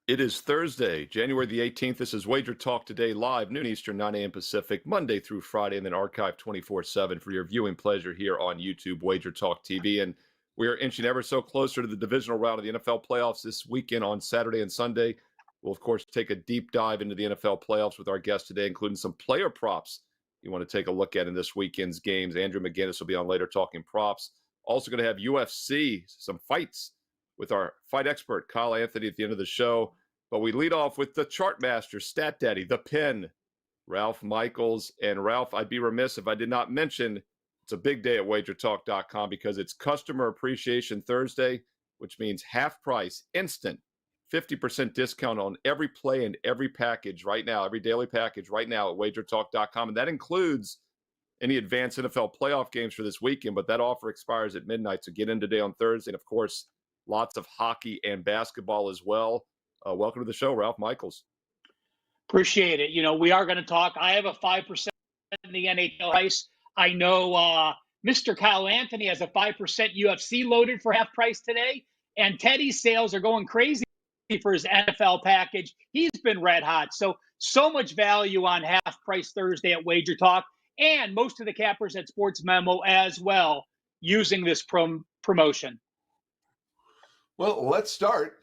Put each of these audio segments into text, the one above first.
It is Thursday, January the 18th. This is Wager Talk Today, live, noon Eastern, 9 a.m. Pacific, Monday through Friday, and then archived 24/7 for your viewing pleasure here on YouTube, Wager Talk TV. And we are inching ever so closer to the divisional round of the NFL playoffs this weekend on Saturday and Sunday. We'll, of course, take a deep dive into the NFL playoffs with our guest today, including some player props you want to take a look at in this weekend's games. Andrew McInnis will be on later talking props. Also going to have UFC, some fights with our fight expert, Kyle Anthony, at the end of the show. But we lead off with the chart master, stat daddy, the pen, Ralph Michaels. And Ralph, I'd be remiss if I did not mention it's a big day at WagerTalk.com because it's Customer Appreciation Thursday, which means half price, instant, 50% discount on every play and every package right now, every daily package right now at WagerTalk.com. And that includes any advanced NFL playoff games for this weekend, but that offer expires at midnight. So get in today on Thursday. And, of course, lots of hockey and basketball as well. Welcome to the show, Ralph Michaels. Appreciate it. We are going to talk. I have a 5% in the NHL price. I know Mr. Kyle Anthony has a 5% UFC loaded for half price today. And Teddy's sales are going crazy for his NFL package. He's been red hot. So much value on half price Thursday at Wager Talk. And most of the cappers at Sports Memo as well using this promotion. Well, let's start.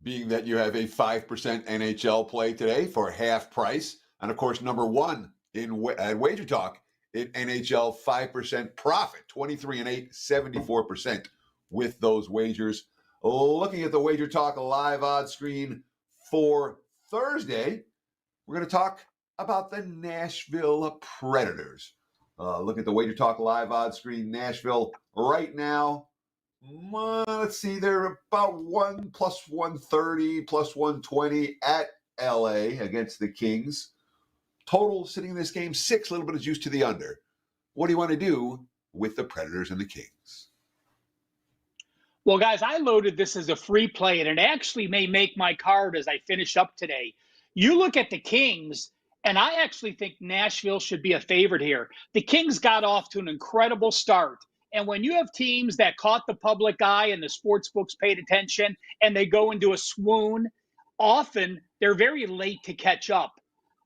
Being that you have a 5% NHL play today for half price. And of course, number one at Wager Talk in NHL 5% profit, 23-8, 74% with those wagers. Looking at the Wager Talk live odds screen for Thursday, we're going to talk about the Nashville Predators. Look at the Wager Talk live odds screen. Nashville right now. Let's see, they're about 1 plus 130, plus 120 at LA against the Kings. Total sitting in this game, 6, a little bit of juice to the under. What do you want to do with the Predators and the Kings? Well, guys, I loaded this as a free play, and it actually may make my card as I finish up today. You look at the Kings, and I actually think Nashville should be a favorite here. The Kings got off to an incredible start. And when you have teams that caught the public eye and the sports books paid attention and they go into a swoon, often they're very late to catch up.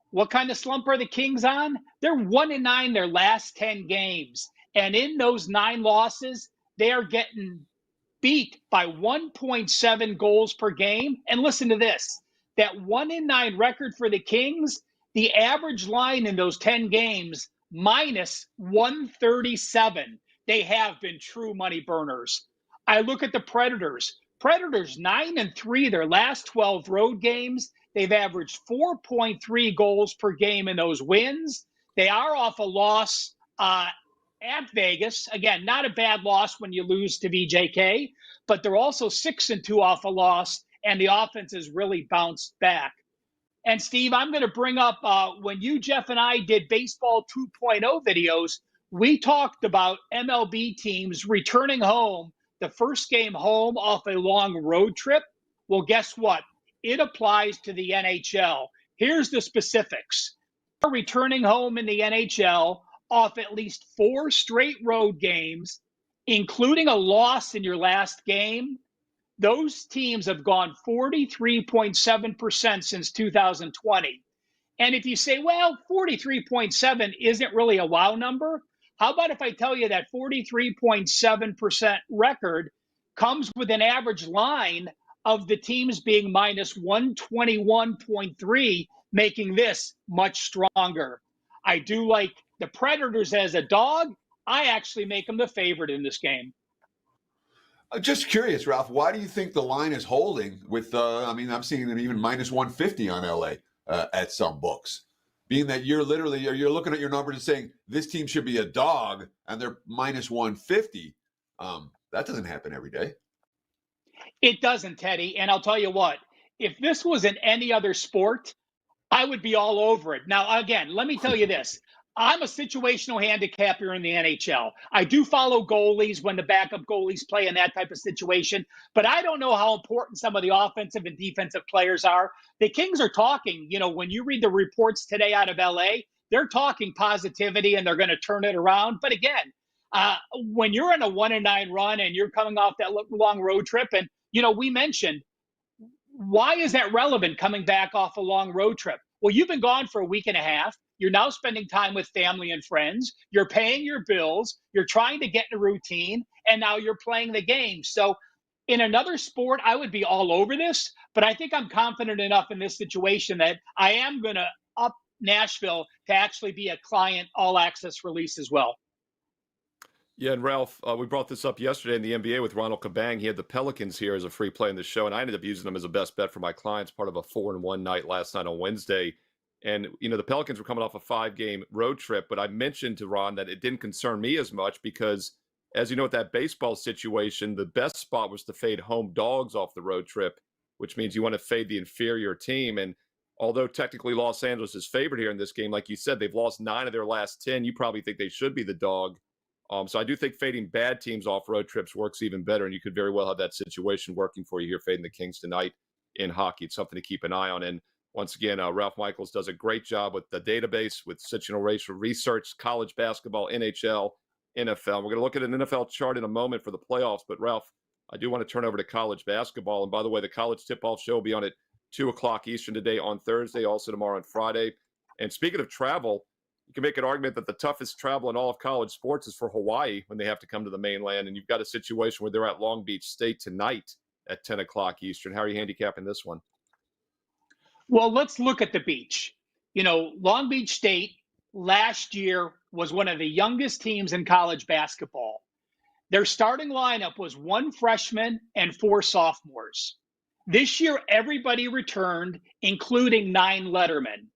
What kind of slump are the Kings on? They're 1-9 their last 10 games. And in those 9 losses, they are getting beat by 1.7 goals per game. And listen to this, that 1-9 record for the Kings, the average line in those 10 games, minus 137. They have been true money burners. I look at the Predators. Predators 9-3 their last 12 road games. They've averaged 4.3 goals per game in those wins. They are off a loss at Vegas. Again, not a bad loss when you lose to VJK, but they're also 6-2 off a loss, and the offense has really bounced back. And Steve, I'm going to bring up when you, Jeff, and I did Baseball 2.0 videos, we talked about MLB teams returning home, the first game home off a long road trip. Well, guess what? It applies to the NHL. Here's the specifics. Returning home in the NHL off at least 4 straight road games, including a loss in your last game. Those teams have gone 43.7% since 2020. And if you say, well, 43.7 isn't really a wow number, how about if I tell you that 43.7% record comes with an average line of the teams being minus 121.3, making this much stronger. I do like the Predators as a dog. I actually make them the favorite in this game. Just curious, Ralph, why do you think the line is holding with, I'm seeing them even minus 150 on LA at some books. Being that you're looking at your numbers and saying this team should be a dog and they're minus 150. That doesn't happen every day. It doesn't, Teddy. And I'll tell you what, if this was in any other sport, I would be all over it. Now, again, let me tell you this. I'm a situational handicapper in the NHL. I do follow goalies when the backup goalies play in that type of situation, but I don't know how important some of the offensive and defensive players are. The Kings are talking, when you read the reports today out of LA, they're talking positivity and they're going to turn it around. But again, when you're in a 1-9 run and you're coming off that long road trip, and, we mentioned why is that relevant coming back off a long road trip? Well, you've been gone for a week and a half. You're now spending time with family and friends. You're paying your bills. You're trying to get in a routine, and now you're playing the game. So in another sport, I would be all over this, but I think I'm confident enough in this situation that I am going to up Nashville to actually be a client all access release as well. Yeah, and Ralph, we brought this up yesterday in the NBA with Ronald Kabang. He had the Pelicans here as a free play in the show, and I ended up using them as a best bet for my clients, part of a 4-1 night last night on Wednesday. And, the Pelicans were coming off a 5-game road trip, but I mentioned to Ron that it didn't concern me as much because, as you know, with that baseball situation, the best spot was to fade home dogs off the road trip, which means you want to fade the inferior team. And although technically Los Angeles is favored here in this game, like you said, they've lost 9 of their last 10. You probably think they should be the dog. So I do think fading bad teams off road trips works even better, and you could very well have that situation working for you here, fading the Kings tonight in hockey. It's something to keep an eye on. And once again, Ralph Michaels does a great job with the database, with situational research, college basketball, NHL, NFL. We're going to look at an NFL chart in a moment for the playoffs, but Ralph, I do want to turn over to college basketball. And by the way, the college tip-off show will be on at 2 o'clock Eastern today on Thursday, also tomorrow on Friday. And speaking of travel, you can make an argument that the toughest travel in all of college sports is for Hawaii when they have to come to the mainland. And you've got a situation where they're at Long Beach State tonight at 10 o'clock Eastern. How are you handicapping this one? Well, let's look at the beach. Long Beach State last year was one of the youngest teams in college basketball. Their starting lineup was 1 freshman and 4 sophomores. This year, everybody returned, including 9 lettermen.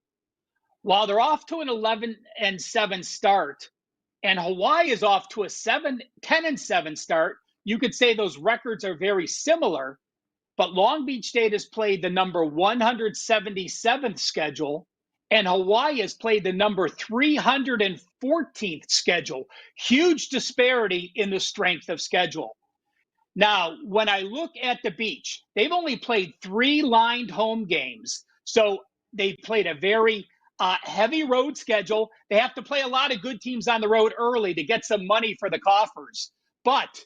While they're off to an 11-7 start, and Hawaii is off to a 10-7 start, you could say those records are very similar, but Long Beach State has played the number 177th schedule, and Hawaii has played the number 314th schedule. Huge disparity in the strength of schedule. Now, when I look at the beach, they've only played 3 lined home games. So they played a very heavy road schedule. They have to play a lot of good teams on the road early to get some money for the coffers. But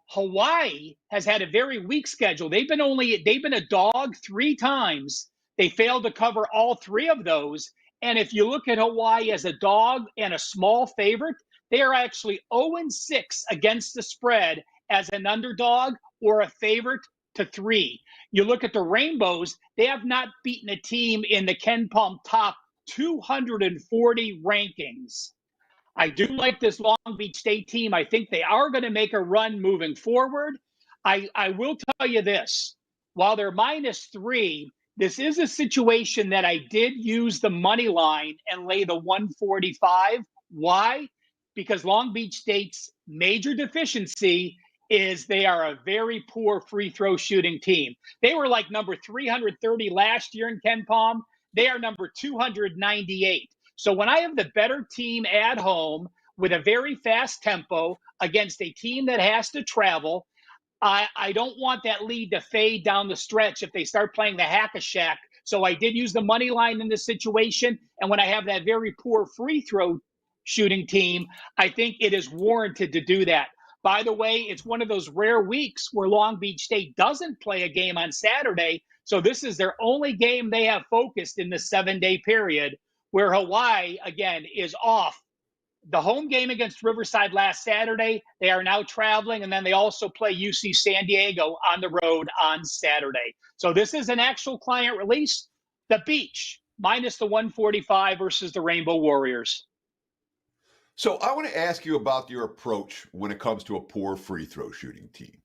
Hawaii has had a very weak schedule. They've been a dog 3 times. They failed to cover all 3 of those. And if you look at Hawaii as a dog and a small favorite, they are actually 0-6 against the spread as an underdog or a favorite to 3. You look at the Rainbows, they have not beaten a team in the Ken Palm top 240 rankings. I do like this Long Beach State team. I think they are going to make a run moving forward. I will tell you this. While they're -3, this is a situation that I did use the money line and lay the 145. Why? Because Long Beach State's major deficiency is they are a very poor free throw shooting team. They were like number 330 last year in Ken Palm. They are number 298. So when I have the better team at home with a very fast tempo against a team that has to travel, I don't want that lead to fade down the stretch if they start playing the hack-a-shack. So I did use the money line in this situation. And when I have that very poor free throw shooting team, I think it is warranted to do that. By the way, it's one of those rare weeks where Long Beach State doesn't play a game on Saturday. So this is their only game they have focused in the 7-day period, where Hawaii, again, is off. The home game against Riverside last Saturday, they are now traveling, and then they also play UC San Diego on the road on Saturday. So this is an actual client release. The beach, minus the 145 versus the Rainbow Warriors. So I want to ask you about your approach when it comes to a poor free throw shooting team,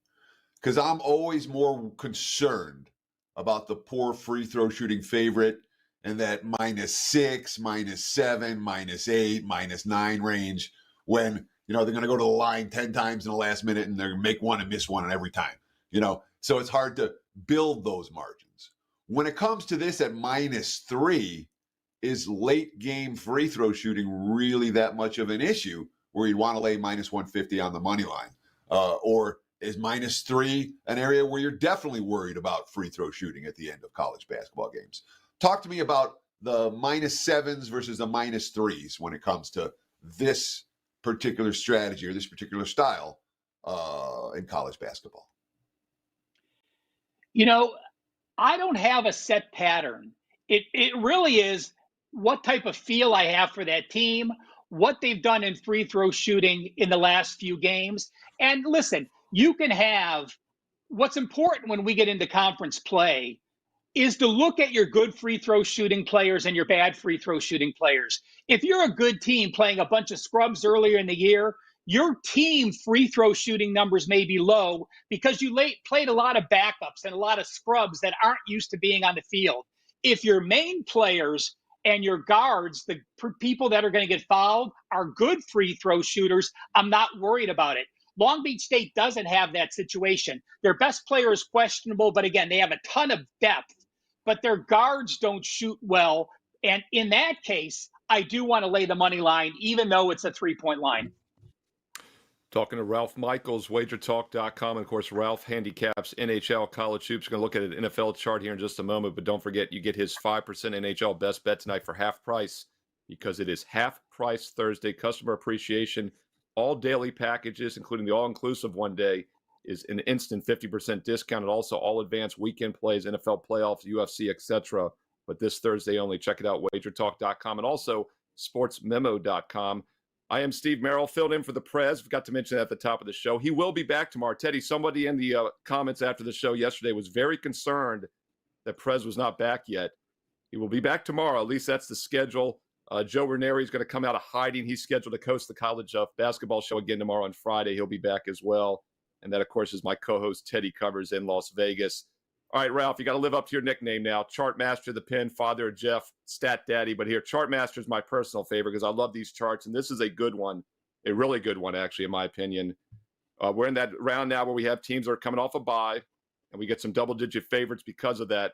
because I'm always more concerned about the poor free throw shooting favorite and that -6, -7, -8, -9 range when, they're going to go to the line 10 times in the last minute and they're going to make one and miss one every time, so it's hard to build those margins. When it comes to this at -3, is late game free throw shooting really that much of an issue where you'd want to lay -150 on the money line? Or is -3 an area where you're definitely worried about free throw shooting at the end of college basketball games? Talk to me about the -7s versus the -3s when it comes to this particular strategy or this particular style in college basketball. I don't have a set pattern. It really is what type of feel I have for that team, what they've done in free throw shooting in the last few games. And listen, you can have what's important when we get into conference play is to look at your good free throw shooting players and your bad free throw shooting players. If you're a good team playing a bunch of scrubs earlier in the year, your team free throw shooting numbers may be low because you played a lot of backups and a lot of scrubs that aren't used to being on the field. If your main players and your guards, the people that are going to get fouled, are good free throw shooters, I'm not worried about it. Long Beach State doesn't have that situation. Their best player is questionable, but again, they have a ton of depth, but their guards don't shoot well. And in that case, I do want to lay the money line, even though it's a 3-point line. Talking to Ralph Michaels, WagerTalk.com. And of course, Ralph handicaps NHL college hoops. We're going to look at an NFL chart here in just a moment, but don't forget, you get his 5% NHL best bet tonight for half price because it is half price Thursday. Customer appreciation. All daily packages, including the all-inclusive one day, is an instant 50% discount. And also all advanced weekend plays, NFL playoffs, UFC, etc. But this Thursday only. Check it out, WagerTalk.com, and also SportsMemo.com. I am Steve Merrill, filled in for the Prez. Forgot to mention that at the top of the show. He will be back tomorrow. Teddy, somebody in the comments after the show yesterday was very concerned that Prez was not back yet. He will be back tomorrow. At least that's the schedule. Joe Ranieri is going to come out of hiding. He's scheduled to host the college basketball show again tomorrow on Friday. He'll be back as well. And that, of course, is my co-host, Teddy Covers, in Las Vegas. All right, Ralph, you got to live up to your nickname now. Chart Master, the Pen, Father of Jeff, Stat Daddy. But here, Chart Master is my personal favorite because I love these charts. And this is a good one, a really good one, actually, in my opinion. We're in that round now where we have teams that are coming off a bye, and we get some double-digit favorites because of that.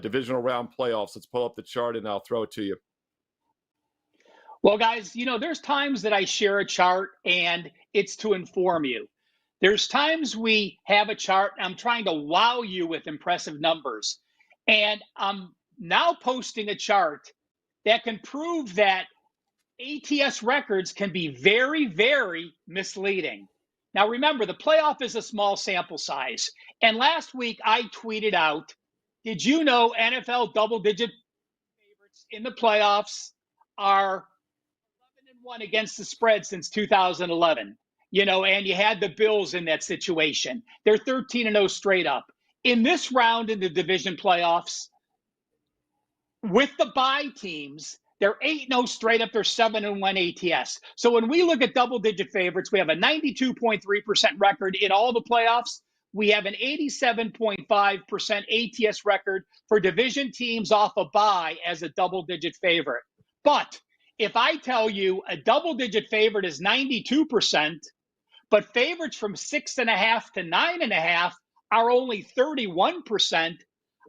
Divisional round playoffs. Let's pull up the chart, and I'll throw it to you. Well, guys, there's times that I share a chart, and it's to inform you. There's times we have a chart, and I'm trying to wow you with impressive numbers. And I'm now posting a chart that can prove that ATS records can be very, very misleading. Now, remember, the playoff is a small sample size. And last week, I tweeted out, did you know NFL double-digit favorites in the playoffs are 11-1 against the spread since 2011? And you had the Bills in that situation. They're 13-0 straight up. In this round in the division playoffs, with the bye teams, they're 8-0 straight up. They're 7-1 ATS. So when we look at double-digit favorites, we have a 92.3% record in all the playoffs. We have an 87.5% ATS record for division teams off a bye as a double-digit favorite. But if I tell you a double-digit favorite is 92%, but favorites from 6.5 to 9.5 are only 31%,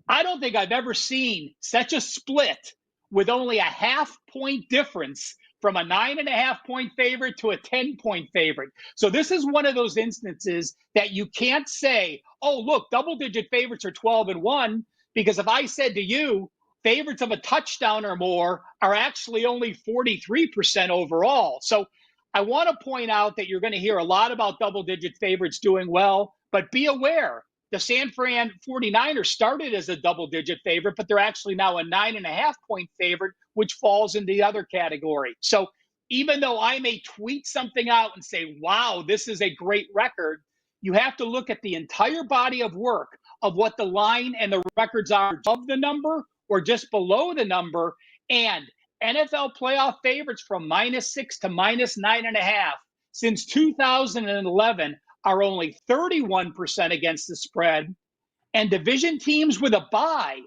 I don't think I've ever seen such a split with only a half-point difference from a 9.5-point favorite to a 10-point favorite. So this is one of those instances that you can't say, oh, look, double-digit favorites are 12-1, because if I said to you, favorites of a touchdown or more are actually only 43% overall. So I want to point out that you're going to hear a lot about double-digit favorites doing well, but be aware, the San Fran 49ers started as a double-digit favorite, but they're actually now a 9.5-point favorite, which falls in the other category. So even though I may tweet something out and say, wow, this is a great record, you have to look at the entire body of work of what the line and the records are above the number or just below the number. And NFL playoff favorites from -6 to -9.5 since 2011 are only 31% against the spread. And division teams with a bye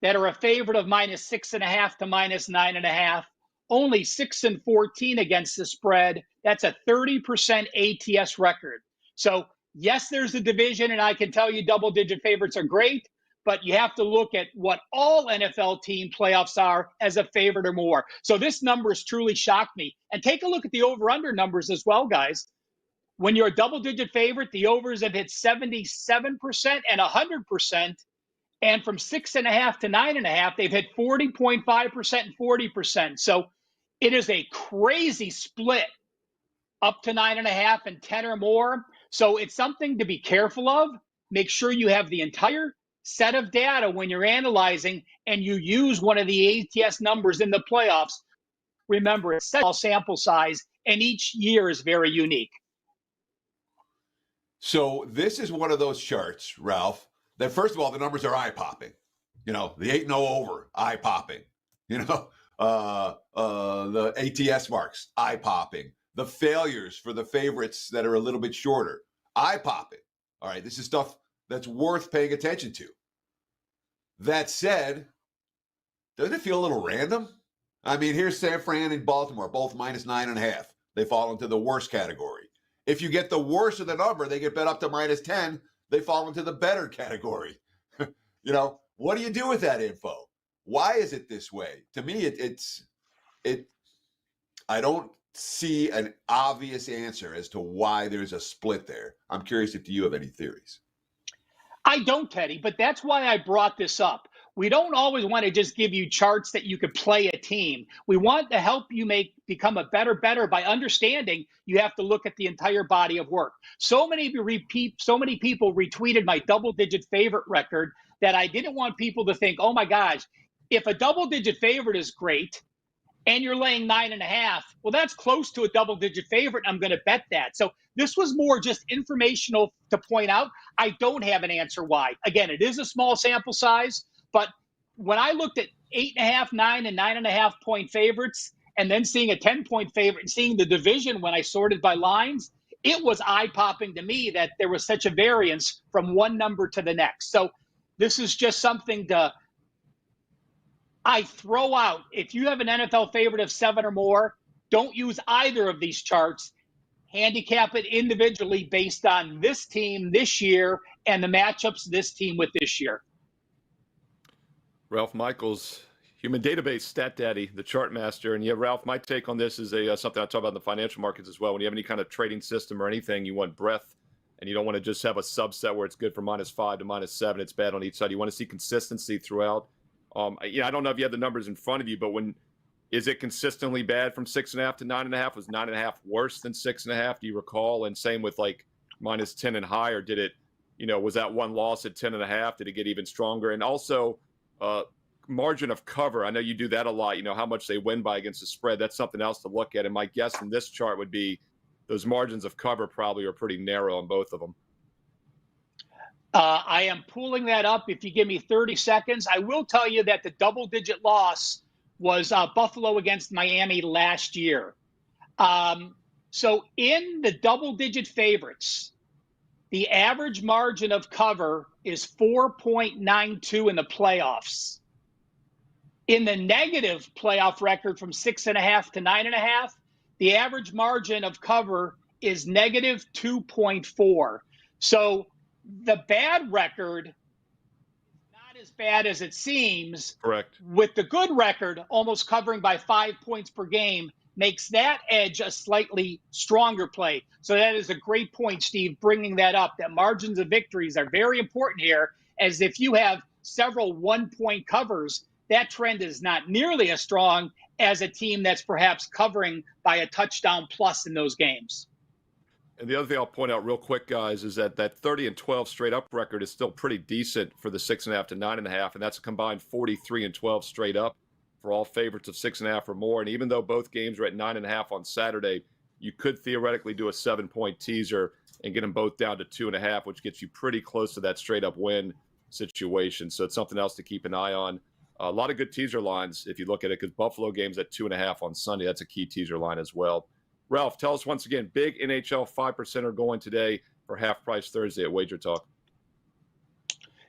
that are a favorite of -6.5 to -9.5, only 6-14 against the spread. That's a 30% ATS record. So yes, there's a division, and I can tell you double-digit favorites are great, but you have to look at what all NFL team playoffs are as a favorite or more. So this number has truly shocked me. And take a look at the over-under numbers as well, guys. When you're a double-digit favorite, the overs have hit 77% and 100%. And from 6.5 to 9.5, they've hit 40.5% and 40%. So it is a crazy split up to 9.5 and 10 or more. So it's something to be careful of. Make sure you have the entire set of data when you're analyzing and you use one of the ATS numbers in the playoffs. Remember, it's such a small sample size, and each year is very unique. So this is one of those charts, Ralph, that first of all, the numbers are eye-popping. The 8-0 over, eye-popping. The ATS marks, eye-popping. The failures for the favorites that are a little bit shorter, eye-popping. All right, this is stuff that's worth paying attention to. That said, doesn't it feel a little random? I mean, here's San Fran and Baltimore, both -9.5. They fall into the worst category. If you get the worst of the number, they get bet up to -10. They fall into the better category. What do you do with that info? Why is it this way? To me, I don't see an obvious answer as to why there's a split there. I'm curious if you have any theories. I don't, Teddy, but that's why I brought this up. We don't always want to just give you charts that you could play a team. We want to help you become a better by understanding you have to look at the entire body of work. So many people retweeted my double-digit favorite record that I didn't want people to think, oh my gosh, if a double-digit favorite is great and you're laying 9.5, well, that's close to a double-digit favorite. I'm going to bet that. So this was more just informational to point out. I don't have an answer why. Again, it is a small sample size, but when I looked at 8.5, 9, and 9.5 point favorites, and then seeing a 10-point favorite and seeing the division when I sorted by lines, it was eye-popping to me that there was such a variance from one number to the next. So this is just something I throw out. If you have an NFL favorite of 7 or more, don't use either of these charts. Handicap it individually based on this team this year and the matchups this team with this year. Ralph Michaels, human database stat daddy, the chart master. And yeah, Ralph, my take on this is something I talk about in the financial markets as well. When you have any kind of trading system or anything, you want breadth, and you don't want to just have a subset where it's good for -5 to -7. It's bad on each side. You want to see consistency throughout. I don't know if you have the numbers in front of you, but is it consistently bad from 6.5 to 9.5? Was 9.5 worse than 6.5? Do you recall? And same with like -10 and higher. Did it, was that one loss at 10.5? Did it get even stronger? And also, margin of cover. I know you do that a lot. How much they win by against the spread. That's something else to look at. And my guess in this chart would be those margins of cover probably are pretty narrow on both of them. I am pulling that up. If you give me 30 seconds, I will tell you that the double-digit loss was Buffalo against Miami last year. So in the double-digit favorites, the average margin of cover is 4.92 in the playoffs. In the negative playoff record from 6.5 to 9.5, the average margin of cover is -2.4. So the bad record is not as bad as it seems. Correct. With the good record, almost covering by 5 points per game, makes that edge a slightly stronger play. So that is a great point, Steve, bringing that up, that margins of victories are very important here, as if you have several 1-point covers, that trend is not nearly as strong as a team that's perhaps covering by a touchdown plus in those games. And the other thing I'll point out real quick, guys, is that 30-12 straight up record is still pretty decent for the 6.5 to 9.5, and that's a combined 43-12 straight up for all favorites of 6.5 or more. And even though both games are at 9.5 on Saturday, you could theoretically do a 7-point teaser and get them both down to 2.5, which gets you pretty close to that straight up win situation. So it's something else to keep an eye on. A lot of good teaser lines if you look at it, because Buffalo game's at 2.5 on Sunday. That's a key teaser line as well. Ralph, tell us once again, big NHL 5% are going today for Half Price Thursday at WagerTalk.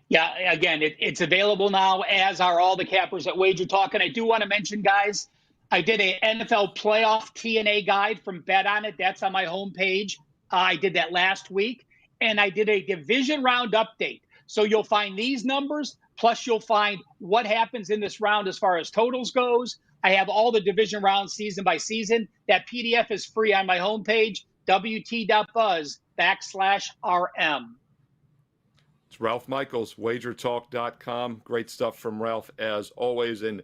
Yeah, again, it's available now, as are all the cappers at WagerTalk. And I do want to mention, guys, I did a NFL playoff TNA guide from Bet On It. That's on my homepage. I did that last week. And I did a division round update. So you'll find these numbers, plus you'll find what happens in this round as far as totals goes. I have all the division rounds season by season. That PDF is free on my homepage, wt.buzz/RM. It's Ralph Michaels, WagerTalk.com. Great stuff from Ralph as always. And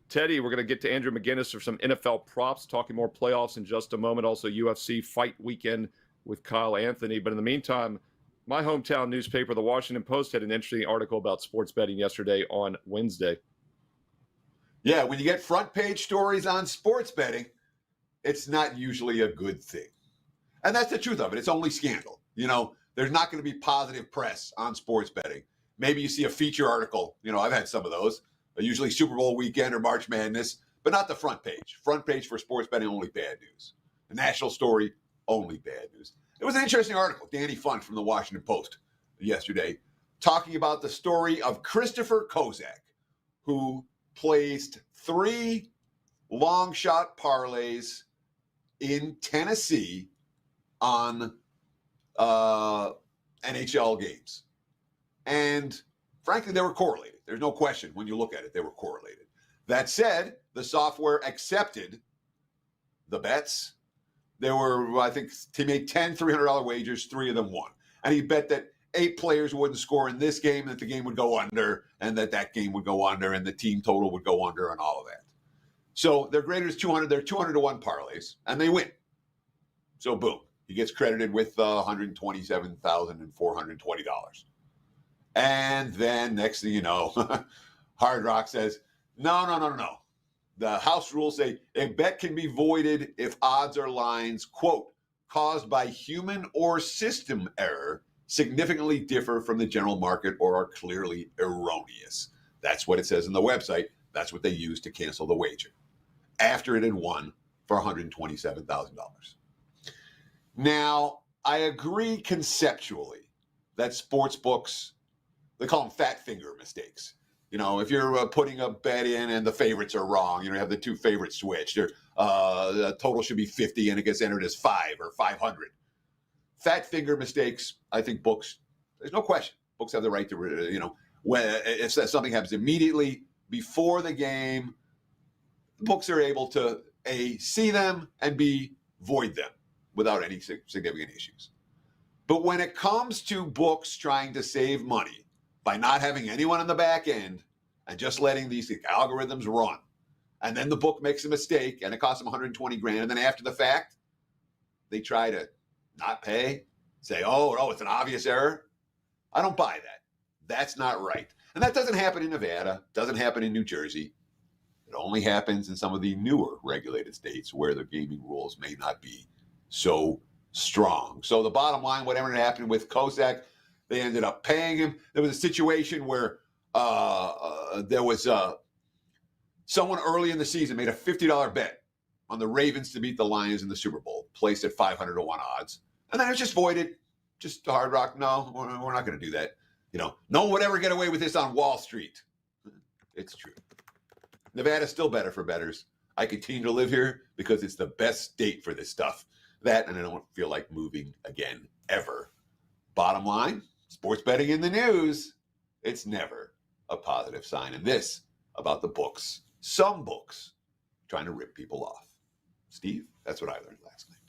Teddy, we're going to get to Andrew McInnis for some NFL props, talking more playoffs in just a moment. Also UFC fight weekend with Kyle Anthony. But in the meantime, My hometown newspaper, the Washington Post, had an interesting article about sports betting yesterday on Wednesday. Yeah, when you get front page stories on sports betting, it's not usually a good thing. And that's the truth of it. It's only scandal. There's not going to be positive press on sports betting. Maybe you see a feature article. I've had some of those, usually Super Bowl weekend or March Madness, but not the front page. Front page for sports betting, only bad news. The national story, only bad news. It was an interesting article, Danny Funk from the Washington Post yesterday, talking about the story of Christopher Kozak, who placed 3 long shot parlays in Tennessee on NHL games. And frankly, they were correlated. There's no question when you look at it, they were correlated. That said, the software accepted the bets. There were, I think, he made 10 $300 wagers, 3 of them won. And he bet that 8 players wouldn't score in this game, that the game would go under, and that game would go under, and the team total would go under, and all of that. So they're graded as 200. They're 200-to-1 parlays, and they win. So boom, he gets credited with $127,420. And then next thing you know, Hard Rock says, no. The house rules say a bet can be voided if odds or lines, quote, caused by human or system error significantly differ from the general market or are clearly erroneous. That's what it says on the website. That's what they used to cancel the wager after it had won for $127,000. Now, I agree conceptually that sports books, they call them fat finger mistakes. If you're putting a bet in and the favorites are wrong, you have the 2 favorites switched, or the total should be 50 and it gets entered as 5 or 500. Fat finger mistakes, I think books, there's no question. Books have the right to, when if something happens immediately before the game, books are able to A, see them, and B, void them without any significant issues. But when it comes to books trying to save money by not having anyone on the back end and just letting these algorithms run, and then the book makes a mistake and it costs them $120,000, and then after the fact, they try to not pay, say, oh, it's an obvious error. I don't buy that. That's not right. And that doesn't happen in Nevada, doesn't happen in New Jersey. It only happens in some of the newer regulated states where the gaming rules may not be so strong. So the bottom line, whatever happened with Kozak, they ended up paying him. There was a situation where there was someone early in the season made a $50 bet on the Ravens to beat the Lions in the Super Bowl, placed at 500-to-1 odds. And then it was just voided. Just Hard Rock, no, we're not going to do that. No one would ever get away with this on Wall Street. It's true. Nevada's still better for bettors. I continue to live here because it's the best state for this stuff. That, and I don't feel like moving again, ever. Bottom line, sports betting in the news, it's never a positive sign. And this about the books, some books trying to rip people off. Steve, that's what I learned last night.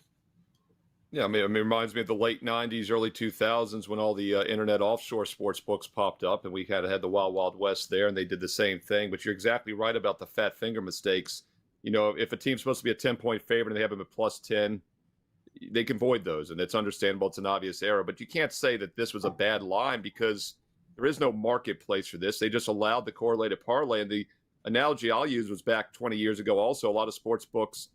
Yeah, I mean, it reminds me of the late 90s, early 2000s when all the internet offshore sports books popped up, and we kind of had the Wild Wild West there, and they did the same thing. But you're exactly right about the fat finger mistakes. If a team's supposed to be a 10-point favorite and they have them at plus 10, they can void those, and it's understandable. It's an obvious error, but you can't say that this was a bad line because there is no marketplace for this. They just allowed the correlated parlay, and the analogy I'll use was back 20 years ago. Also, a lot of sports books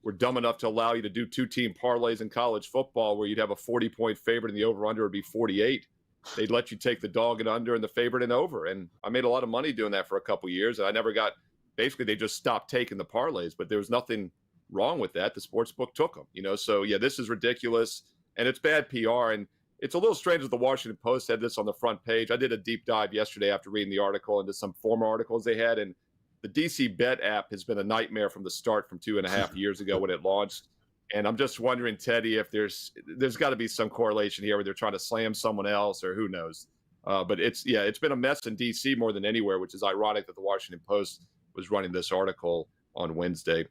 were dumb enough to allow you to do 2-team parlays in college football where you'd have a 40-point favorite and the over-under would be 48. They'd let you take the dog and under and the favorite and over, and I made a lot of money doing that for a couple years, and I never got – basically they just stopped taking the parlays, but there was nothing – wrong with that. The sports book took them, so yeah, this is ridiculous and it's bad PR. And it's a little strange that the Washington Post had this on the front page. I did a deep dive yesterday after reading the article into some former articles they had, and the DC Bet app has been a nightmare from the start from 2.5 years ago when it launched. And I'm just wondering, Teddy, if there's got to be some correlation here where they're trying to slam someone else or who knows. But it's been a mess in DC more than anywhere, which is ironic that the Washington Post was running this article on Wednesday.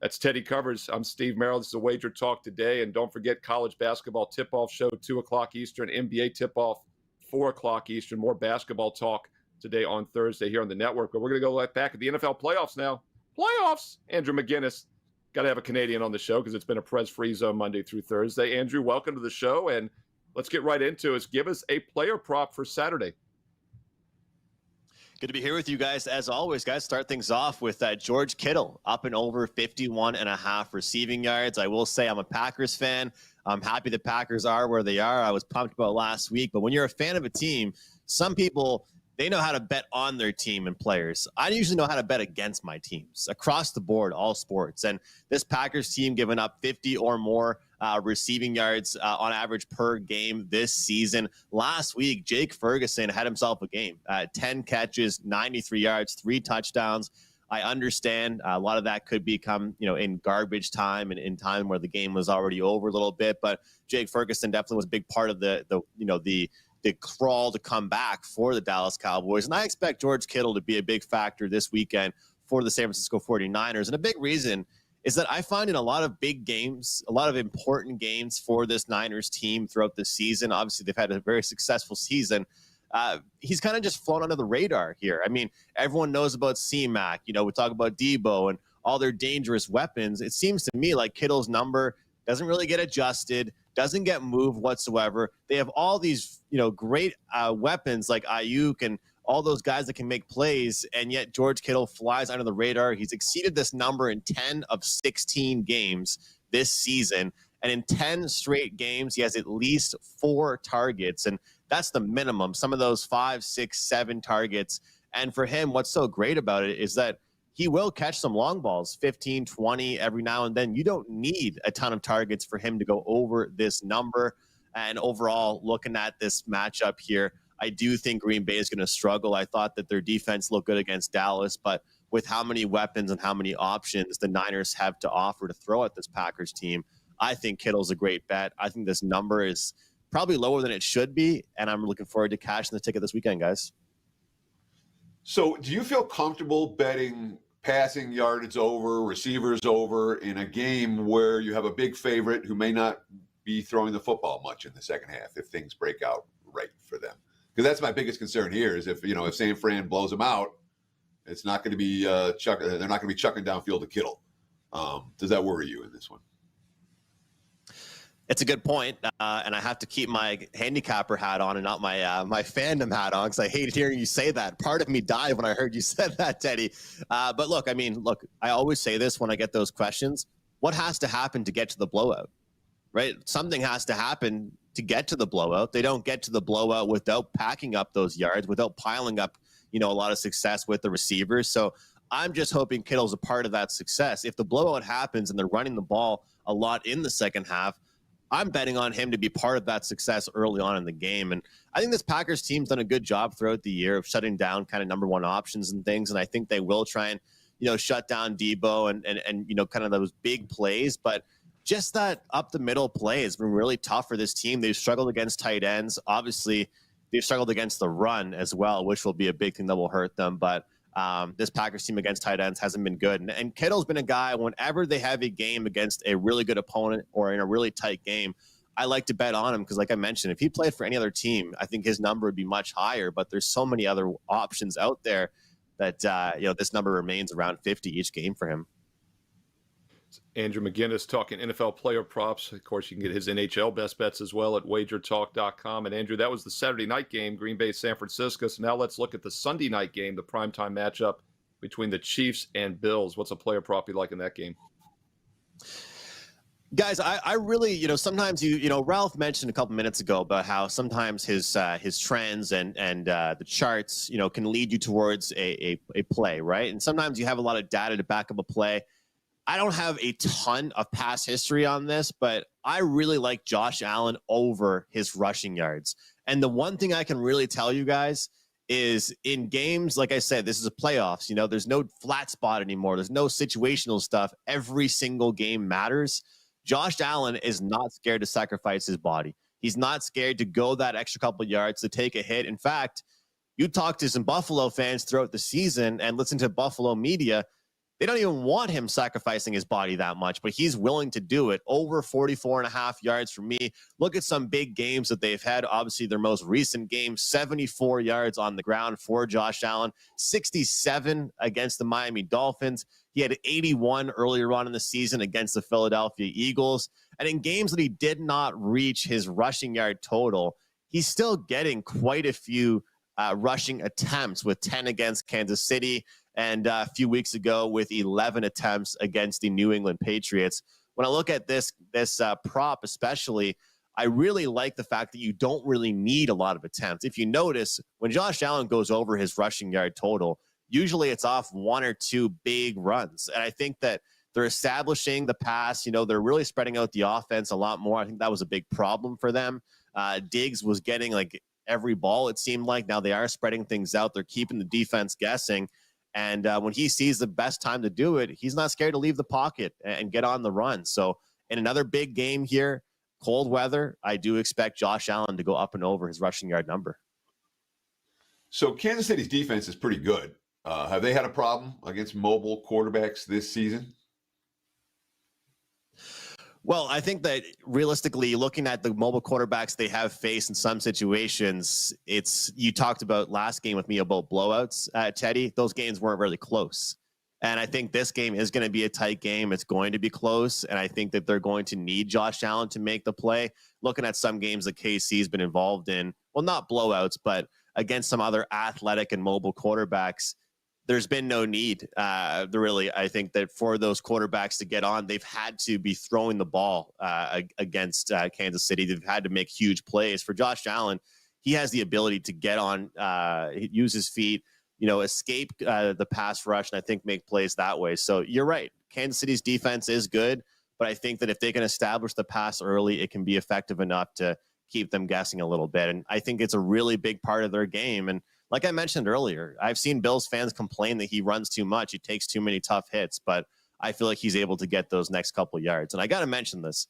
That's Teddy Covers. I'm Steve Merrill. This is a Wager Talk Today. And don't forget college basketball tip-off show, 2 o'clock Eastern, NBA tip-off, 4 o'clock Eastern. More basketball talk today on Thursday here on the network. But we're going to go right back at the NFL playoffs now. Playoffs! Andrew McInnis. Got to have a Canadian on the show because it's been a Prez free zone Monday through Thursday. Andrew, welcome to the show. And let's get right into it. Give us a player prop for Saturday. Good to be here with you guys. As always, guys, start things off with George Kittle up and over 51.5 receiving yards. I will say I'm a Packers fan. I'm happy the Packers are where they are. I was pumped about last week. But when you're a fan of a team, some people, they know how to bet on their team and players. I usually know how to bet against my teams across the board, all sports. And this Packers team giving up 50 or more receiving yards on average per game this season. Last week, Jake Ferguson had himself a game. 10 catches, 93 yards, 3 touchdowns. I understand a lot of that could become, in garbage time and in time where the game was already over a little bit. But Jake Ferguson definitely was a big part of the crawl to come back for the Dallas Cowboys. And I expect George Kittle to be a big factor this weekend for the San Francisco 49ers. And a big reason is that I find in a lot of big games, a lot of important games for this Niners team throughout the season. Obviously, they've had a very successful season. He's kind of just flown under the radar here. I mean, everyone knows about C-Mac. We talk about Debo and all their dangerous weapons. It seems to me like Kittle's number doesn't really get adjusted, doesn't get moved whatsoever. They have all these, great weapons like Ayuk and all those guys that can make plays, and yet George Kittle flies under the radar. He's exceeded this number in 10 of 16 games this season, and in 10 straight games, he has at least 4 targets, and that's the minimum. Some of those 5, 6, 7 targets, and for him, what's so great about it is that he will catch some long balls, 15, 20 every now and then. You don't need a ton of targets for him to go over this number, and overall, looking at this matchup here, I do think Green Bay is going to struggle. I thought that their defense looked good against Dallas, but with how many weapons and how many options the Niners have to offer to throw at this Packers team, I think Kittle's a great bet. I think this number is probably lower than it should be, and I'm looking forward to cashing the ticket this weekend, guys. So do you feel comfortable betting passing yardage over, receivers over in a game where you have a big favorite who may not be throwing the football much in the second half if things break out right for them? Because that's my biggest concern here is if San Fran blows them out, it's not going to be they're not going to be chucking downfield to Kittle. Does that worry you in this one? It's a good point, and I have to keep my handicapper hat on and not my my fandom hat on because I hated hearing you say that. Part of me died when I heard you said that, Teddy. But look, I always say this when I get those questions. What has to happen to get to the blowout, right? Something has to happen to get to the blowout. They don't get to the blowout without packing up those yards, without piling up, a lot of success with the receivers. So I'm just hoping Kittle's a part of that success. If the blowout happens and they're running the ball a lot in the second half, I'm betting on him to be part of that success early on in the game. And I think this Packers team's done a good job throughout the year of shutting down kind of number one options and things. And I think they will try and, shut down Debo and kind of those big plays. But just that up the middle play has been really tough for this team. They've struggled against tight ends. Obviously, they've struggled against the run as well, which will be a big thing that will hurt them. But this Packers team against tight ends hasn't been good. And Kittle's been a guy, whenever they have a game against a really good opponent or in a really tight game, I like to bet on him because, like I mentioned, if he played for any other team, I think his number would be much higher. But there's so many other options out there that, this number remains around 50 each game for him. Andrew McInnis talking NFL player props. Of course, you can get his NHL best bets as well at WagerTalk.com. And Andrew, that was the Saturday night game, Green Bay, San Francisco. So now let's look at the Sunday night game, the primetime matchup between the Chiefs and Bills. What's a player prop you like in that game? Guys, I really, sometimes Ralph mentioned a couple minutes ago about how sometimes his trends and the charts, can lead you towards a play, right? And sometimes you have a lot of data to back up a play. I don't have a ton of past history on this, but I really like Josh Allen over his rushing yards. And the one thing I can really tell you guys is in games, like I said, this is a playoffs. There's no flat spot anymore. There's no situational stuff. Every single game matters. Josh Allen is not scared to sacrifice his body. He's not scared to go that extra couple yards to take a hit. In fact, you talk to some Buffalo fans throughout the season and listen to Buffalo media, They don't even want him sacrificing his body that much, but he's willing to do it. Over 44.5 yards for me. Look at some big games that they've had. Obviously, their most recent game, 74 yards on the ground for Josh Allen, 67 against the Miami Dolphins. He had 81 earlier on in the season against the Philadelphia Eagles. And in games that he did not reach his rushing yard total, he's still getting quite a few rushing attempts, with 10 against Kansas City, and a few weeks ago with 11 attempts against the New England Patriots. When I look at this prop especially, I really like the fact that you don't really need a lot of attempts. If you notice, when Josh Allen goes over his rushing yard total, usually it's off one or two big runs. And I think that they're establishing the pass. They're really spreading out the offense a lot more. I think that was a big problem for them. Diggs was getting like every ball, it seemed like. Now they are spreading things out. They're keeping the defense guessing. And when he sees the best time to do it, he's not scared to leave the pocket and get on the run. So in another big game here, cold weather, I do expect Josh Allen to go up and over his rushing yard number. So Kansas City's defense is pretty good. Have they had a problem against mobile quarterbacks this season? Well, I think that realistically, looking at the mobile quarterbacks they have faced in some situations, you talked about last game with me about blowouts, Teddy. Those games weren't really close. And I think this game is going to be a tight game. It's going to be close. And I think that they're going to need Josh Allen to make the play. Looking at some games that KC has been involved in, well, not blowouts, but against some other athletic and mobile quarterbacks, there's been no need, really. I think that for those quarterbacks to get on, they've had to be throwing the ball against Kansas City. They've had to make huge plays. For Josh Allen, he has the ability to get on, use his feet, escape the pass rush, and I think make plays that way. So you're right. Kansas City's defense is good, but I think that if they can establish the pass early, it can be effective enough to keep them guessing a little bit. And I think it's a really big part of their game. And like I mentioned earlier, I've seen Bills fans complain that he runs too much. He takes too many tough hits, but I feel like he's able to get those next couple of yards. And I got to mention this.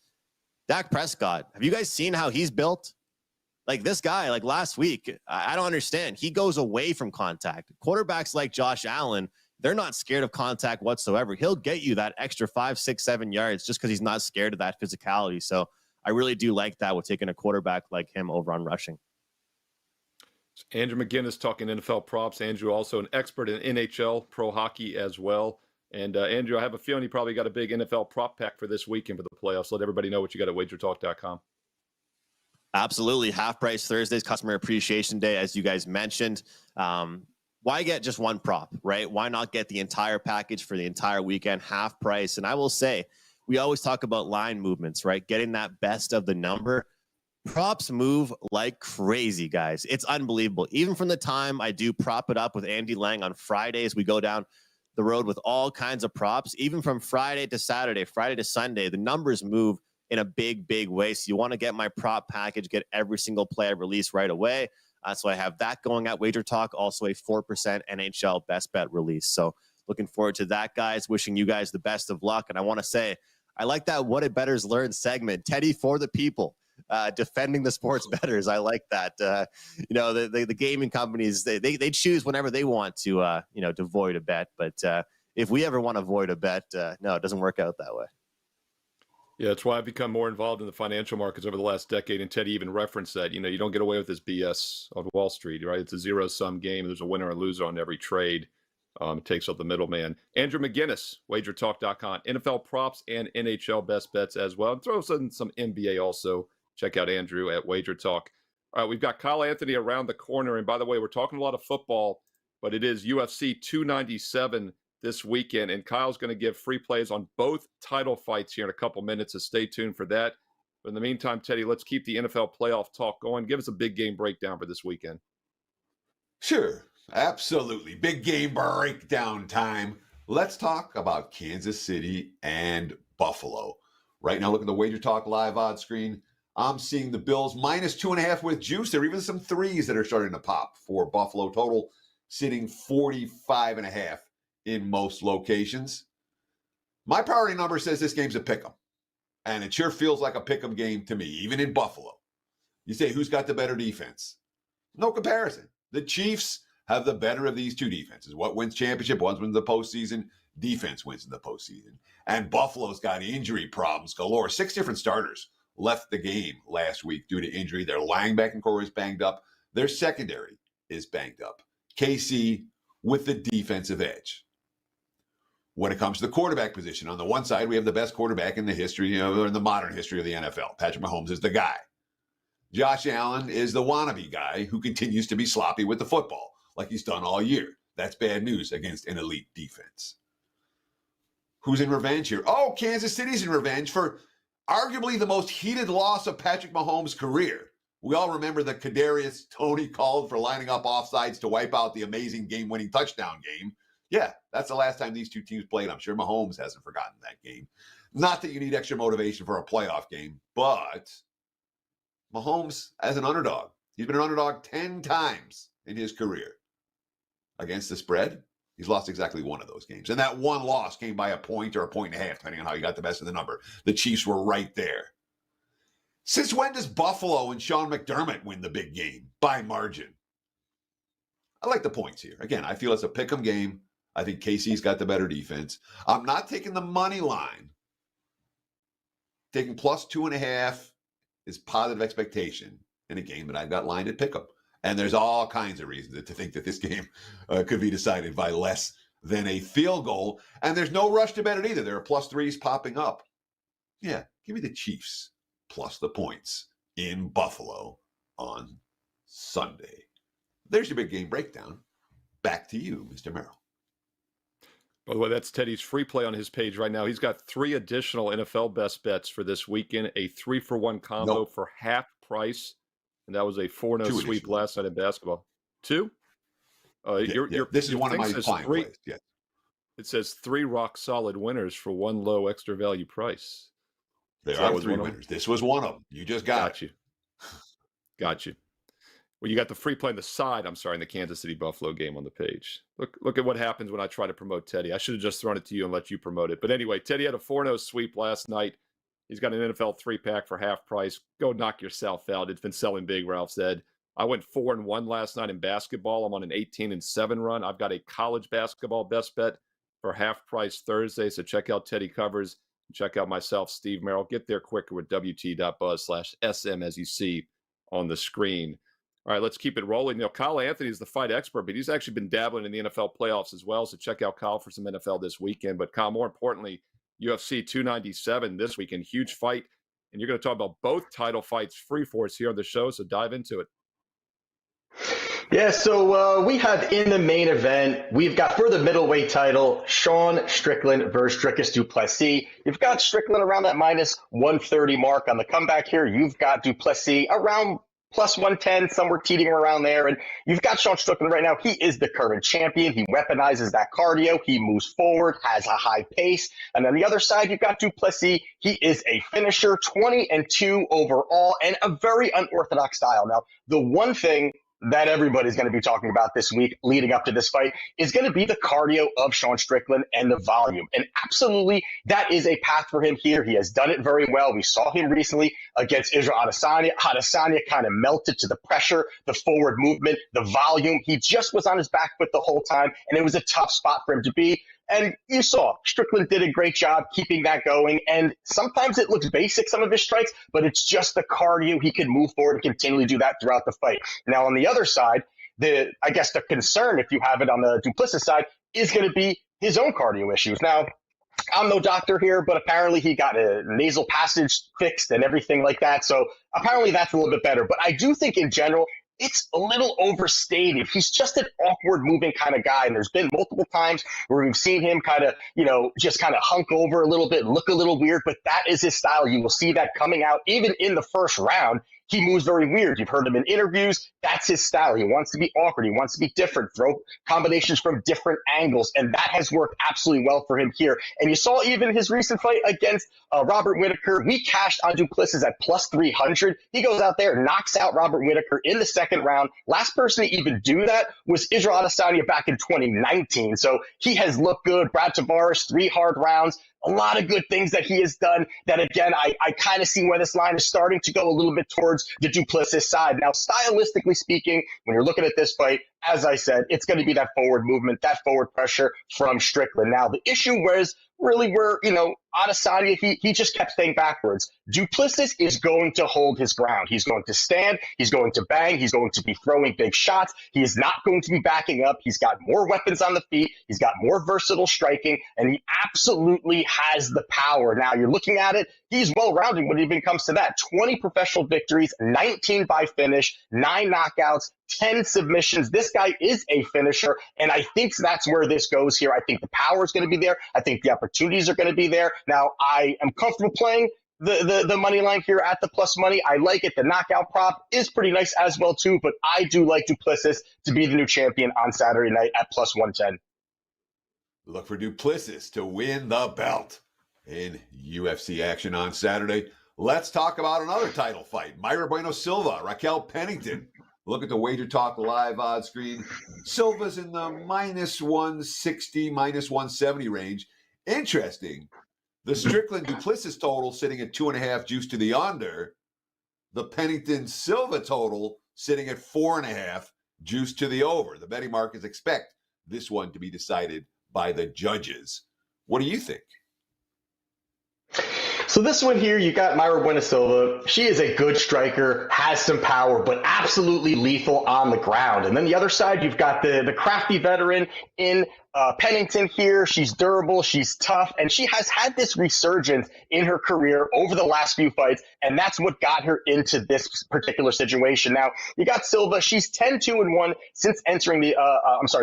Dak Prescott, have you guys seen how he's built? Like this guy, like last week, I don't understand. He goes away from contact. Quarterbacks like Josh Allen, they're not scared of contact whatsoever. He'll get you that extra 5, 6, 7 yards just because he's not scared of that physicality. So I really do like that with taking a quarterback like him over on rushing. Andrew McInnis talking NFL props. Andrew, also an expert in NHL pro hockey as well. And Andrew, I have a feeling you probably got a big NFL prop pack for this weekend for the playoffs. Let everybody know what you got at WagerTalk.com. Absolutely. Half price Thursdays, customer appreciation day, as you guys mentioned. Why get just one prop, right? Why not get the entire package for the entire weekend, half price? And I will say, we always talk about line movements, right? Getting that best of the number. Props move like crazy, guys. It's unbelievable. Even from the time I do Prop It Up with Andy Lang on Fridays, we go down the road with all kinds of props. Even from Friday to Saturday, Friday to Sunday, the numbers move in a big, big way. So you want to get my prop package, get every single play I release right away. So I have that going at Wager Talk, also a 4% NHL best bet release. So looking forward to that, guys. Wishing you guys the best of luck. And I want to say, I like that What Did Bettors Learn segment. Teddy for the people. Defending the sports bettors. I like that. The gaming companies, they choose whenever they want to void a bet. But if we ever want to void a bet, no, it doesn't work out that way. Yeah, that's why I've become more involved in the financial markets over the last decade. And Teddy even referenced that, you don't get away with this BS on Wall Street, right? It's a zero-sum game. There's a winner and loser on every trade. It takes up the middleman. Andrew McInnis, WagerTalk.com, NFL props and NHL best bets as well. And throw in some NBA also. Check out Andrew at Wager Talk. All right, we've got Kyle Anthony around the corner. And by the way, we're talking a lot of football, but it is UFC 297 this weekend. And Kyle's going to give free plays on both title fights here in a couple minutes, so stay tuned for that. But in the meantime, Teddy, let's keep the NFL playoff talk going. Give us a big game breakdown for this weekend. Sure, absolutely. Big game breakdown time. Let's talk about Kansas City and Buffalo. Right now, look at the Wager Talk live odds screen. I'm seeing the Bills minus 2.5 with juice. There are even some threes that are starting to pop for Buffalo. Total sitting 45.5 in most locations. My priority number says this game's a pick'em. And it sure feels like a pick'em game to me, even in Buffalo. You say, who's got the better defense? No comparison. The Chiefs have the better of these two defenses. What wins championship? One wins the postseason. defense wins in the postseason. And Buffalo's got injury problems galore. 6 different starters left the game last week due to injury. Their linebacking core is banged up. Their secondary is banged up. KC with the defensive edge. When it comes to the quarterback position, on the one side, we have the best quarterback in the history, in the modern history of the NFL. Patrick Mahomes is the guy. Josh Allen is the wannabe guy who continues to be sloppy with the football, like he's done all year. That's bad news against an elite defense. Who's in revenge here? Oh, Kansas City's in revenge for arguably the most heated loss of Patrick Mahomes' career. We all remember the Kadarius Toney called for lining up offsides to wipe out the amazing game-winning touchdown game. Yeah, that's the last time these two teams played. I'm sure Mahomes hasn't forgotten that game. Not that you need extra motivation for a playoff game, but Mahomes as an underdog. He's been an underdog 10 times in his career. Against the spread, he's lost exactly one of those games. And that one loss came by a point or a point and a half, depending on how you got the best of the number. The Chiefs were right there. Since when does Buffalo and Sean McDermott win the big game by margin? I like the points here. Again, I feel it's a pick'em game. I think KC's got the better defense. I'm not taking the money line. Taking plus 2.5 is positive expectation in a game that I've got lined at pick'em. And there's all kinds of reasons to think that this game could be decided by less than a field goal. And there's no rush to bet it either. There are plus 3s popping up. Yeah, give me the Chiefs plus the points in Buffalo on Sunday. There's your big game breakdown. Back to you, Mr. Merrill. By the way, that's Teddy's free play on his page right now. He's got 3 additional NFL best bets for this weekend, a 3-for-1 combo for half price. And that was a 4-0 sweep last night in basketball. 2? This is one of my fine plays. Yeah. It says 3 rock solid winners for 1 low extra value price. There are 3 winners. This was one of them. You just got you. Got you. Well, you got the free play on the side, in the Kansas City Buffalo game on the page. Look at what happens when I try to promote Teddy. I should have just thrown it to you and let you promote it. But anyway, Teddy had a 4-0 sweep last night. He's got an NFL 3-pack for half price. Go knock yourself out. It's been selling big, Ralph said. I went 4-1 last night in basketball. I'm on an 18-7 run. I've got a college basketball best bet for half price Thursday. So check out Teddy Covers. Check out myself, Steve Merrill. Get there quicker with wt.buzz/SM as you see on the screen. All right, let's keep it rolling. Kyle Anthony is the fight expert, but he's actually been dabbling in the NFL playoffs as well. So check out Kyle for some NFL this weekend. But Kyle, more importantly, UFC 297 this weekend, huge fight. And you're going to talk about both title fights free for us here on the show. So dive into it. Yeah, so we have in the main event, we've got for the middleweight title, Sean Strickland versus Dricus du Plessis. You've got Strickland around that minus 130 mark on the comeback here. You've got du Plessis around plus 110, somewhere teetering around there. And you've got Sean Strickland right now. He is the current champion. He weaponizes that cardio. He moves forward, has a high pace. And on the other side, you've got du Plessis. He is a finisher, 20-2 overall, and a very unorthodox style. Now, the one thing that everybody's going to be talking about this week leading up to this fight is going to be the cardio of Sean Strickland and the volume. And absolutely, that is a path for him here. He has done it very well. We saw him recently against Israel Adesanya. Adesanya kind of melted to the pressure, the forward movement, the volume. He just was on his back foot the whole time, and it was a tough spot for him to be. And you saw Strickland did a great job keeping that going. And sometimes it looks basic, some of his strikes, but it's just the cardio. He can move forward and continually do that throughout the fight. Now, on the other side, I guess the concern, if you have it on the du Plessis side, is going to be his own cardio issues. Now, I'm no doctor here, but apparently he got a nasal passage fixed and everything like that. So apparently that's a little bit better. But I do think in general, it's a little overstated. He's just an awkward moving kind of guy. And there's been multiple times where we've seen him kind of, just kind of hunk over a little bit, look a little weird, but that is his style. You will see that coming out even in the first round. He moves very weird. You've heard him in interviews. That's his style. He wants to be awkward. He wants to be different, throw combinations from different angles. And that has worked absolutely well for him here. And you saw even his recent fight against Robert Whittaker. We cashed on du Plessis at plus 300. He goes out there, knocks out Robert Whittaker in the second round. Last person to even do that was Israel Adesanya back in 2019. So he has looked good. Brad Tavares, 3 hard rounds. A lot of good things that he has done that, again, I kind of see where this line is starting to go a little bit towards the Duplessis side. Now, stylistically speaking, when you're looking at this fight, as I said, it's going to be that forward movement, that forward pressure from Strickland. Now, the issue was really where, Adesanya, he just kept staying backwards. Duplessis is going to hold his ground. He's going to stand. He's going to bang. He's going to be throwing big shots. He is not going to be backing up. He's got more weapons on the feet. He's got more versatile striking, and he absolutely has the power. Now, you're looking at it. He's well-rounded when it even comes to that. 20 professional victories, 19 by finish, 9 knockouts, 10 submissions. This guy is a finisher, and I think that's where this goes here. I think the power is going to be there. I think the opportunities are going to be there. Now, I am comfortable playing the money line here at the plus money. I like it. The knockout prop is pretty nice as well, too, but I do like Duplessis to be the new champion on Saturday night at plus 110. Look for Duplessis to win the belt in UFC action on Saturday. Let's talk about another title fight. Mayra Bueno Silva, Raquel Pennington. Look at the Wager Talk live odds screen. Silva's in the minus 160, minus 170 range. Interesting. The Strickland Duplessis total sitting at 2.5 juice to the under. The Pennington Silva total sitting at 4.5 juice to the over. The betting markets expect this one to be decided by the judges. What do you think? So this one here, you got Mayra Bueno Silva. She is a good striker, has some power, but absolutely lethal on the ground. And then the other side, you've got the crafty veteran in Pennington here. She's durable, she's tough, and she has had this resurgence in her career over the last few fights, and that's what got her into this particular situation. Now, you got Silva. She's 10-2-1 since entering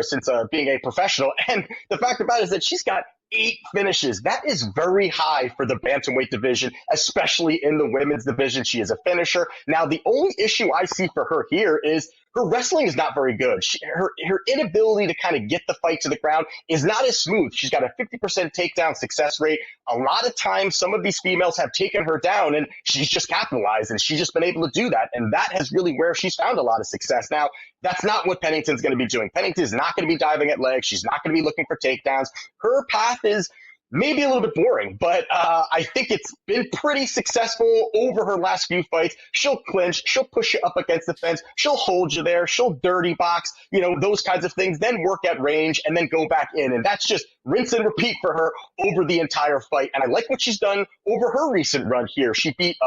since being a professional. And the fact about it is that she's got 8 finishes. That is very high for the bantamweight division, especially in the women's division. She is a finisher. Now, the only issue I see for her here is her wrestling is not very good. Her inability to kind of get the fight to the ground is not as smooth. She's got a 50% takedown success rate. A lot of times, some of these females have taken her down, and she's just capitalized, and she's just been able to do that. And that has really where she's found a lot of success. Now, that's not what Pennington's going to be doing. Pennington is not going to be diving at legs. She's not going to be looking for takedowns. Her path is maybe a little bit boring, but I think it's been pretty successful over her last few fights. She'll clinch, she'll push you up against the fence, she'll hold you there, she'll dirty box, those kinds of things, then work at range and then go back in. And that's just rinse and repeat for her over the entire fight. And I like what she's done over her recent run here. She beat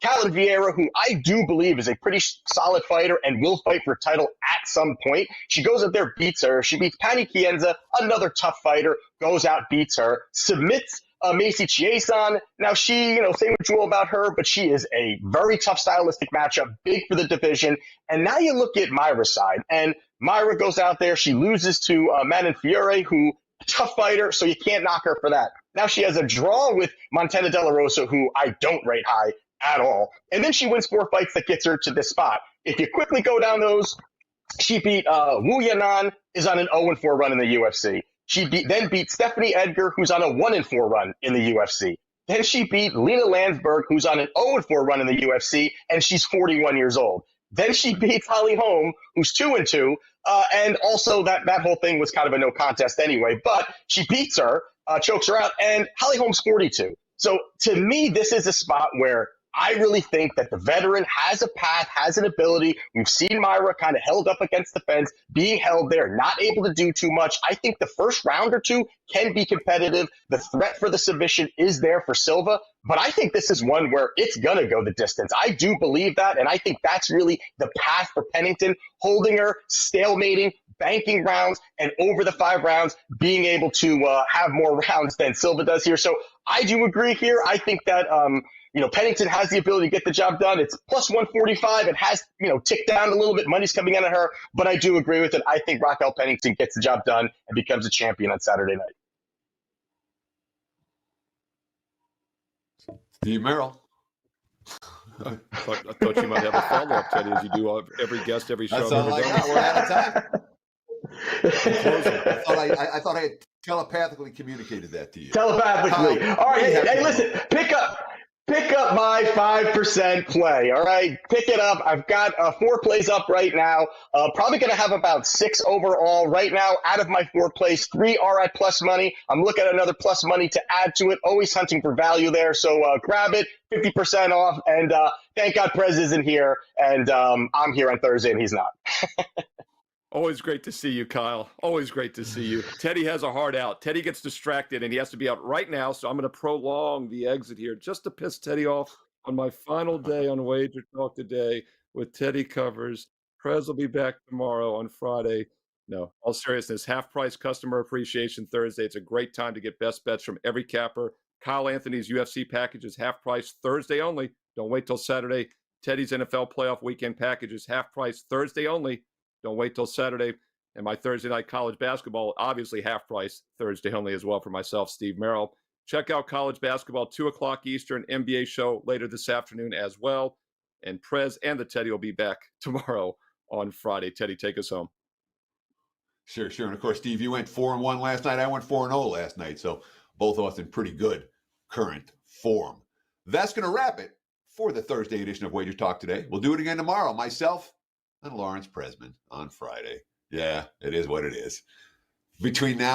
Callan Vieira, who I do believe is a pretty solid fighter and will fight for a title at some point. She goes up there, beats her. She beats Pani Chienza, another tough fighter, goes out, beats her, submits Macy Chiasson. Now she, say what you will about her, but she is a very tough stylistic matchup, big for the division. And now you look at Mayra's side, and Mayra goes out there. She loses to Manon Fiore, who tough fighter, so you can't knock her for that. Now she has a draw with Montana De La Rosa, who I don't rate high at all. And then she wins 4 fights that gets her to this spot. If you quickly go down those, she beat Wu Yanan, is on an 0-4 run in the UFC. She then beat Stephanie Edgar, who's on a 1-4 run in the UFC. Then she beat Lena Landsberg, who's on an 0-4 run in the UFC, and she's 41 years old. Then she beats Holly Holm, who's 2-2, and also that whole thing was kind of a no contest anyway. But she beats her, chokes her out, and Holly Holm's 42. So to me, this is a spot where I really think that the veteran has a path, has an ability. We've seen Mayra kind of held up against the fence, being held there, not able to do too much. I think the first round or two can be competitive. The threat for the submission is there for Silva, but I think this is one where it's going to go the distance. I do believe that, and I think that's really the path for Pennington, holding her, stalemating, banking rounds, and over the 5 rounds, being able to have more rounds than Silva does here. So I do agree here. I think that Pennington has the ability to get the job done. It's plus 145. It has, ticked down a little bit. Money's coming in on her, but I do agree with it. I think Raquel Pennington gets the job done and becomes a champion on Saturday night. Steve Merrill. I thought you might have a follow-up, Teddy, as you do every guest, every show. That's all I got. We're out of time. I thought I had telepathically communicated that to you. Telepathically. All right. Hey, listen, pick up. Pick up my 5% play. All right, pick it up. I've got 4 plays up right now. Probably going to have about 6 overall right now. Out of my 4 plays, 3 are at plus money. I'm looking at another plus money to add to it. Always hunting for value there. So grab it, 50% off. And thank God Prez isn't here. And I'm here on Thursday and he's not. Always great to see you, Kyle. Always great to see you. Teddy has a heart out. Teddy gets distracted, and he has to be out right now, so I'm going to prolong the exit here just to piss Teddy off on my final day on Wager Talk Today with Teddy Covers. Prez will be back tomorrow on Friday. No, all seriousness, half-price customer appreciation Thursday. It's a great time to get best bets from every capper. Kyle Anthony's UFC package is half-price Thursday only. Don't wait till Saturday. Teddy's NFL playoff weekend package is half-price Thursday only. Don't wait till Saturday. And my Thursday night college basketball, obviously half price Thursday only as well for myself, Steve Merrill. Check out college basketball, 2 o'clock Eastern, NBA show later this afternoon as well. And Prez and the Teddy will be back tomorrow on Friday. Teddy, take us home. Sure. And of course, Steve, you went 4-1 last night. I went 4-0 last night. So both of us in pretty good current form. That's going to wrap it for the Thursday edition of Wager Talk Today. We'll do it again tomorrow. Myself and Lawrence Presman on Friday. Yeah, it is what it is. Between now